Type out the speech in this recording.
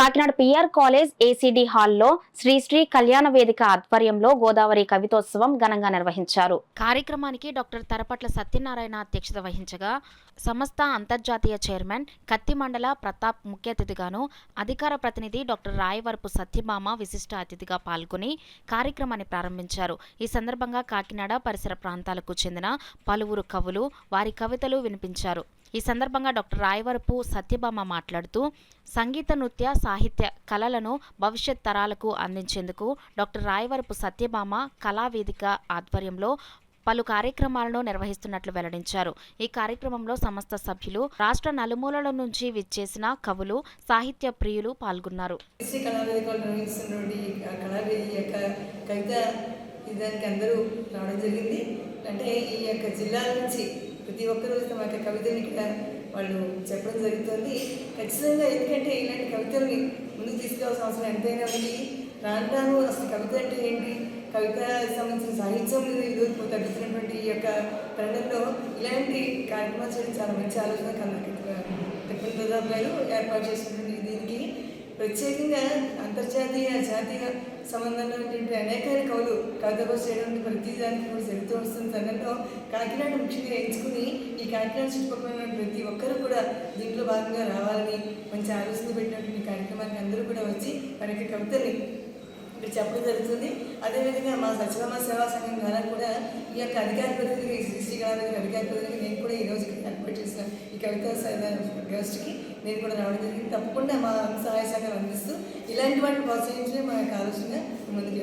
Kakinada PR college ACD హాల్లో శ్రీ కళ్యాణ వేదిక ఆధ్వర్యంలో గోదావరి కవితోత్సవం ఘనంగా నిర్వహించారు. కార్యక్రమానికి డాక్టర్ తరపట్ల సత్యనారాయణ అధ్యక్షత వహించగా సమస్త అంతర్జాతీయ చైర్మన్ కత్తి మండల ప్రతాప్ ముఖ్య అతిథిగాను, అధికార ప్రతినిధి డాక్టర్ రాయవరపు సత్యభామ విశిష్ట అతిథిగా పాల్గొని కార్యక్రమాన్ని ప్రారంభించారు. ఈ సందర్భంగా కాకినాడ పరిసర ప్రాంతాలకు చెందిన పలువురు కవులు వారి కవితలు వినిపించారు. ఈ సందర్భంగా డాక్టర్ రాయవరపు సత్యభామ మాట్లాడుతూ సంగీత, నృత్య, సాహిత్య కళలను భవిష్యత్ తరాలకు అందించేందుకు డాక్టర్ రాయవరపు సత్యభామ కళావేదిక ఆధ్వర్యంలో పలు కార్యక్రమాలను నిర్వహిస్తున్నట్లు వెల్లడించారు. ఈ కార్యక్రమంలో సమస్త సభ్యులు, రాష్ట్ర నలుమూలల నుంచి విచ్చేసిన కవులు, సాహిత్య ప్రియులు పాల్గొన్నారు. అంటే ఈ యొక్క జిల్లాల నుంచి ప్రతి ఒక్కరూ తమ యొక్క కవితల్ని కూడా వాళ్ళు చెప్పడం జరుగుతుంది. ఖచ్చితంగా ఎందుకంటే ఇలాంటి కవితల్ని ముందుకు తీసుకోవాల్సిన అవసరం ఎంతైనా ఉంది. రాను అసలు కవిత అంటే ఏంటి, కవిత సంబంధించిన సాహిత్యం మీద తగ్గుతున్నటువంటి ఈ యొక్క తరుణంలో ఇలాంటి కార్యక్రమాలు చేయడం చాలా మంచి ఆలోచన. కన్నడ ఏర్పాటు చేసినటువంటి దీనికి ప్రత్యేకంగా అంతర్జాతీయ జాతీయ సంబంధంలో ఉన్నటువంటి అనేక కవులు కవిత కోసం చేయడం ప్రతి దానికి కూడా జరుగుతూ వస్తున్న తరుణంలో కాకినాడ ముఖ్యంగా ఎంచుకుని ఈ కాకినాడ చుట్టుపక్కల ప్రతి ఒక్కరూ కూడా దీంట్లో భాగంగా రావాలని మంచి ఆలోచన పెట్టినటువంటి కార్యక్రమానికి అందరూ కూడా వచ్చి వారి యొక్క కవితని ఇక్కడ చెప్పడం జరుగుతుంది. అదేవిధంగా మా సచివాలయ సేవా సంఘం ద్వారా కూడా ఈ యొక్క అధికార ప్రతినిధికి శ్రీ కళావేదిక అధికార ప్రతినిధికి నేను కూడా ఈరోజు ఏర్పాటు చేసిన ఈ కవితా గోష్ఠికి నేను కూడా రావడం జరిగింది. తప్పకుండా మా సహాయ సహకారం అందిస్తూ ఇలాంటి వాటిని ప్రోత్సహించడం మా యొక్క ఆలోచన ముందుకు